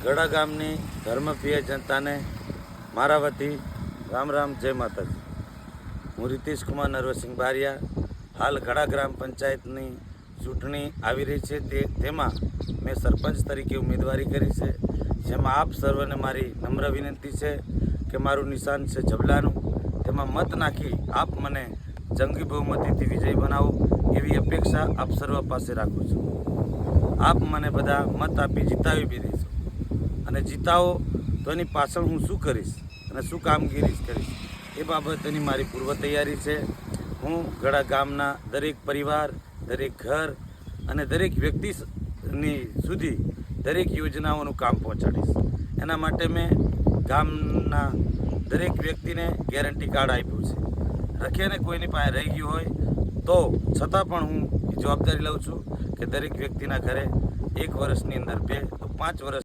ગડા ગામની ધર્મપ્રિય જનતાને મારા વતી રામ રામ, જય માતાજી। હું રીતિશ કુમાર નરવસિંહ બારિયા। હાલ ગડા ગ્રામ પંચાયતની ચૂંટણી આવી રહી છે, તેમાં મેં સરપંચ તરીકે ઉમેદવારી કરી છે, જેમાં આપ સર્વને મારી નમ્ર વિનંતી છે કે મારું નિશાન છે જબલાનું, તેમાં મત નાખી આપ મને જંગી બહુમતીથી વિજય બનાવો એવી અપેક્ષા આપ સર્વ પાસે રાખું છું। આપ મને બધા મત આપી જીતાવી બી દઈશું, અને જીતાવો તો એની પાછળ હું શું કરીશ અને શું કામગીરી કરીશ એ બાબતની મારી પૂર્વ તૈયારી છે। હું ગડા ગામના દરેક પરિવાર, દરેક ઘર અને દરેક વ્યક્તિની સુધી દરેક યોજનાઓનું કામ પહોંચાડીશ। એના માટે મેં ગામના દરેક વ્યક્તિને ગેરંટી કાર્ડ આપ્યું છે। રખીને કોઈની પાસે રહી ગયું હોય તો છતાં પણ હું જવાબદારી લઉં છું કે દરેક વ્યક્તિના ઘરે 1 વર્ષની અંદર 2 તો 5 વર્ષ